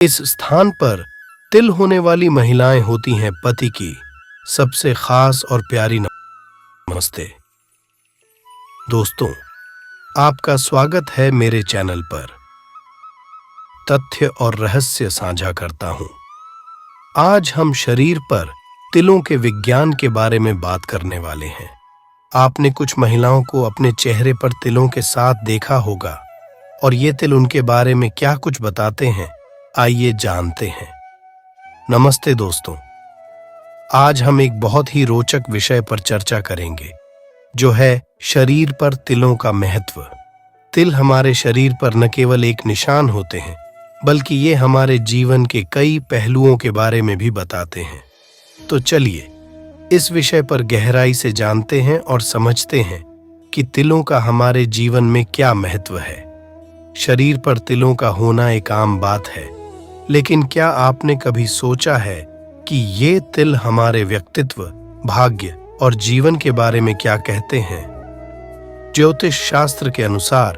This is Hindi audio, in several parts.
इस स्थान पर तिल होने वाली महिलाएं होती हैं पति की सबसे खास और प्यारी। नमस्ते दोस्तों, आपका स्वागत है मेरे चैनल पर। तथ्य और रहस्य साझा करता हूं। आज हम शरीर पर तिलों के विज्ञान के बारे में बात करने वाले हैं। आपने कुछ महिलाओं को अपने चेहरे पर तिलों के साथ देखा होगा, और ये तिल उनके बारे में क्या कुछ बताते हैं, आइए जानते हैं। नमस्ते दोस्तों, आज हम एक बहुत ही रोचक विषय पर चर्चा करेंगे, जो है शरीर पर तिलों का महत्व। तिल हमारे शरीर पर न केवल एक निशान होते हैं, बल्कि ये हमारे जीवन के कई पहलुओं के बारे में भी बताते हैं। तो चलिए इस विषय पर गहराई से जानते हैं और समझते हैं कि तिलों का हमारे जीवन में क्या महत्व है। शरीर पर तिलों का होना एक आम बात है, लेकिन क्या आपने कभी सोचा है कि ये तिल हमारे व्यक्तित्व, भाग्य और जीवन के बारे में क्या कहते हैं? ज्योतिष शास्त्र के अनुसार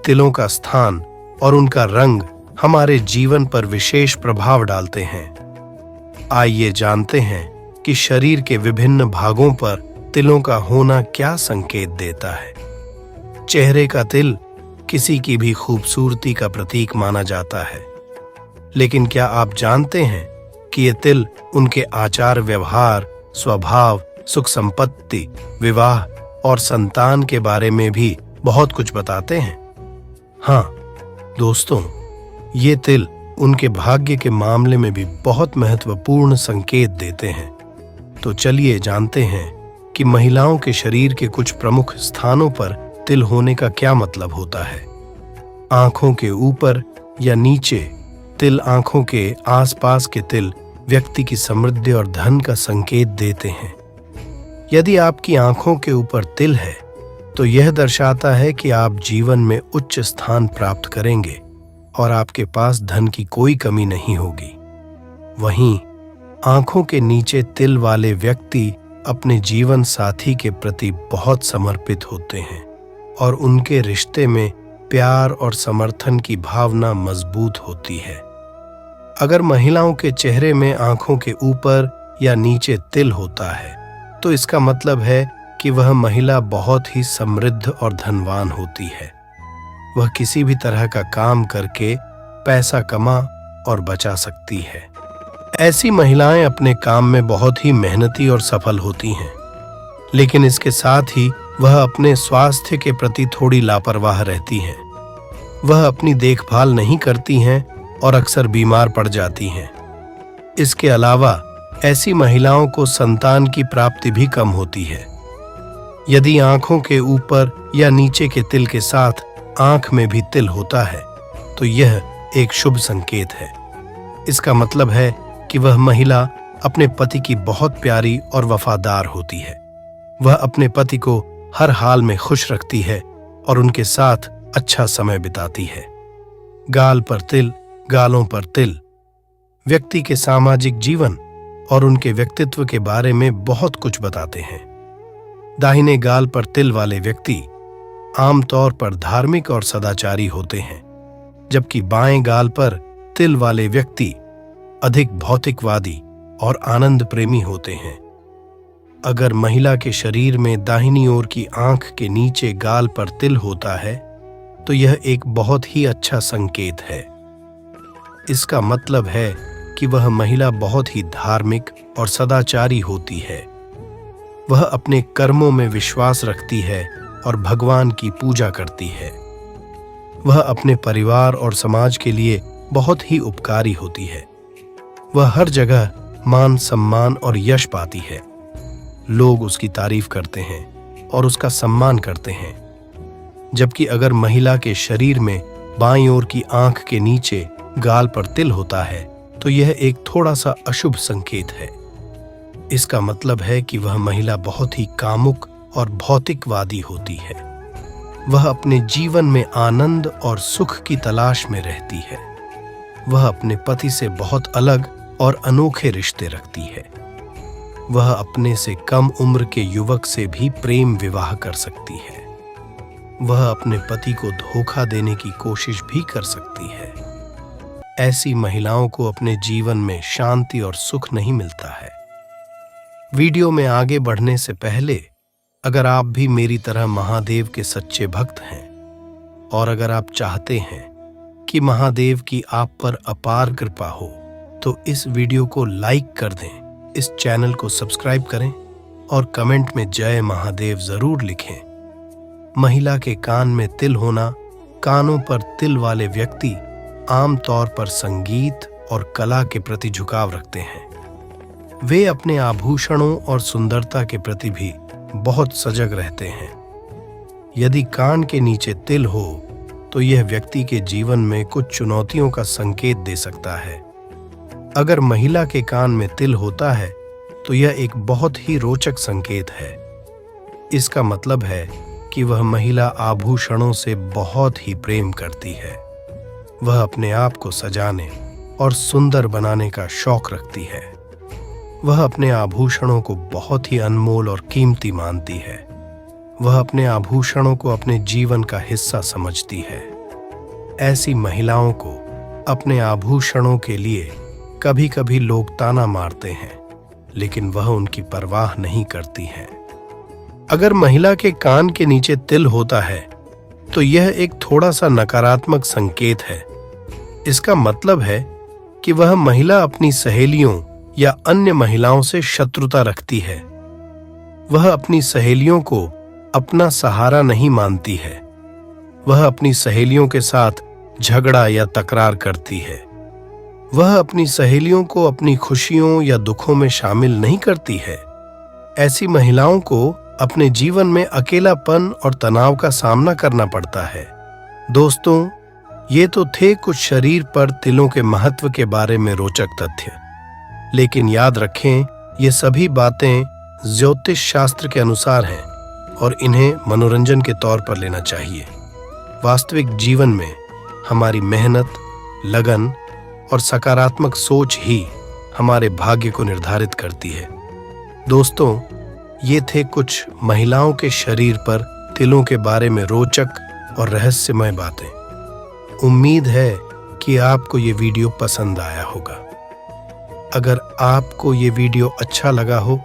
तिलों का स्थान और उनका रंग हमारे जीवन पर विशेष प्रभाव डालते हैं। आइए जानते हैं कि शरीर के विभिन्न भागों पर तिलों का होना क्या संकेत देता है। चेहरे का तिल किसी की भी खूबसूरती का प्रतीक माना जाता है, लेकिन क्या आप जानते हैं कि ये तिल उनके आचार व्यवहार, स्वभाव, सुख संपत्ति, विवाह और संतान के बारे में भी बहुत कुछ बताते हैं? हाँ दोस्तों, ये तिल उनके भाग्य के मामले में भी बहुत महत्वपूर्ण संकेत देते हैं। तो चलिए जानते हैं कि महिलाओं के शरीर के कुछ प्रमुख स्थानों पर तिल होने का क्या मतलब होता है। आंखों के ऊपर या नीचे तिल। आंखों के आसपास के तिल व्यक्ति की समृद्धि और धन का संकेत देते हैं। यदि आपकी आंखों के ऊपर तिल है, तो यह दर्शाता है कि आप जीवन में उच्च स्थान प्राप्त करेंगे और आपके पास धन की कोई कमी नहीं होगी। वहीं आंखों के नीचे तिल वाले व्यक्ति अपने जीवन साथी के प्रति बहुत समर्पित होते हैं और उनके रिश्ते में प्यार और समर्थन की भावना मजबूत होती है। अगर महिलाओं के चेहरे में आंखों के ऊपर या नीचे तिल होता है, तो इसका मतलब है कि वह महिला बहुत ही समृद्ध और धनवान होती है। वह किसी भी तरह का काम करके पैसा कमा और बचा सकती है। ऐसी महिलाएं अपने काम में बहुत ही मेहनती और सफल होती हैं, लेकिन इसके साथ ही वह अपने स्वास्थ्य के प्रति थोड़ी लापरवाह रहती हैं। वह अपनी देखभाल नहीं करती हैं और अक्सर बीमार पड़ जाती हैं। इसके अलावा ऐसी महिलाओं को संतान की प्राप्ति भी कम होती है। यदि आंखों के ऊपर या नीचे के तिल के साथ आंख में भी तिल होता है, तो यह एक शुभ संकेत है। इसका मतलब है कि वह महिला अपने पति की बहुत प्यारी और वफादार होती है। वह अपने पति को हर हाल में खुश रखती है और उनके साथ अच्छा समय बिताती है। गाल पर तिल, गालों पर तिल व्यक्ति के सामाजिक जीवन और उनके व्यक्तित्व के बारे में बहुत कुछ बताते हैं। दाहिने गाल पर तिल वाले व्यक्ति आमतौर पर धार्मिक और सदाचारी होते हैं, जबकि बाएं गाल पर तिल वाले व्यक्ति अधिक भौतिकवादी और आनंद प्रेमी होते हैं। अगर महिला के शरीर में दाहिनी ओर की आंख के नीचे गाल पर तिल होता है, तो यह एक बहुत ही अच्छा संकेत है। इसका मतलब है कि वह महिला बहुत ही धार्मिक और सदाचारी होती है। वह अपने कर्मों में विश्वास रखती है और भगवान की पूजा करती है। वह अपने परिवार और समाज के लिए बहुत ही उपकारी होती है। वह हर जगह मान, सम्मान और यश पाती है। लोग उसकी तारीफ करते हैं और उसका सम्मान करते हैं। जबकि अगर महिला के शरीर में बाईं ओर की आंख के नीचे गाल पर तिल होता है, तो यह एक थोड़ा सा अशुभ संकेत है। इसका मतलब है कि वह महिला बहुत ही कामुक और भौतिकवादी होती है। वह अपने जीवन में आनंद और सुख की तलाश में रहती है। वह अपने पति से बहुत अलग और अनोखे रिश्ते रखती है। वह अपने से कम उम्र के युवक से भी प्रेम विवाह कर सकती है। वह अपने पति को धोखा देने की कोशिश भी कर सकती है। ऐसी महिलाओं को अपने जीवन में शांति और सुख नहीं मिलता है। वीडियो में आगे बढ़ने से पहले अगर आप भी मेरी तरह महादेव के सच्चे भक्त हैं और अगर आप चाहते हैं कि महादेव की आप पर अपार कृपा हो तो इस वीडियो को लाइक कर दें, इस चैनल को सब्सक्राइब करें और कमेंट में जय महादेव जरूर लिखें। महिला के कान में तिल होना, कानों पर तिल वाले व्यक्ति आमतौर पर संगीत और कला के प्रति झुकाव रखते हैं। वे अपने आभूषणों और सुंदरता के प्रति भी बहुत सजग रहते हैं। यदि कान के नीचे तिल हो तो यह व्यक्ति के जीवन में कुछ चुनौतियों का संकेत दे सकता है। अगर महिला के कान में तिल होता है तो यह एक बहुत ही रोचक संकेत है। इसका मतलब है कि वह महिला आभूषणों से बहुत ही प्रेम करती है। वह अपने आप को सजाने और सुंदर बनाने का शौक रखती है। वह अपने आभूषणों को बहुत ही अनमोल और कीमती मानती है। वह अपने आभूषणों को अपने जीवन का हिस्सा समझती है। ऐसी महिलाओं को अपने आभूषणों के लिए कभी कभी लोग ताना मारते हैं, लेकिन वह उनकी परवाह नहीं करती हैं। अगर महिला के कान के नीचे तिल होता है तो यह एक थोड़ा सा नकारात्मक संकेत है। इसका मतलब है कि वह महिला अपनी सहेलियों या अन्य महिलाओं से शत्रुता रखती है। वह अपनी सहेलियों को अपना सहारा नहीं मानती है। वह अपनी सहेलियों के साथ झगड़ा या तकरार करती है। वह अपनी सहेलियों को अपनी खुशियों या दुखों में शामिल नहीं करती है। ऐसी महिलाओं को अपने जीवन में अकेलापन और तनाव का सामना करना पड़ता है। दोस्तों, ये तो थे कुछ शरीर पर तिलों के महत्व के बारे में रोचक तथ्य, लेकिन याद रखें ये सभी बातें ज्योतिष शास्त्र के अनुसार हैं और इन्हें मनोरंजन के तौर पर लेना चाहिए। वास्तविक जीवन में हमारी मेहनत, लगन और सकारात्मक सोच ही हमारे भाग्य को निर्धारित करती है। दोस्तों, ये थे कुछ महिलाओं के शरीर पर तिलों के बारे में रोचक और रहस्यमय बातें। उम्मीद है कि आपको ये वीडियो पसंद आया होगा। अगर आपको ये वीडियो अच्छा लगा हो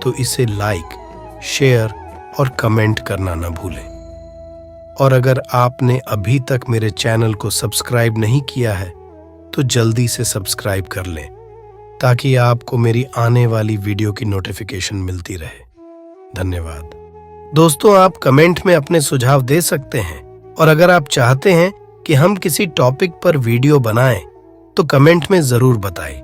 तो इसे लाइक, शेयर और कमेंट करना न भूलें। और अगर आपने अभी तक मेरे चैनल को सब्सक्राइब नहीं किया है तो जल्दी से सब्सक्राइब कर लें ताकि आपको मेरी आने वाली वीडियो की नोटिफिकेशन मिलती रहे। धन्यवाद। दोस्तों, आप कमेंट में अपने सुझाव दे सकते हैं और अगर आप चाहते हैं कि हम किसी टॉपिक पर वीडियो बनाएं तो कमेंट में जरूर बताएं।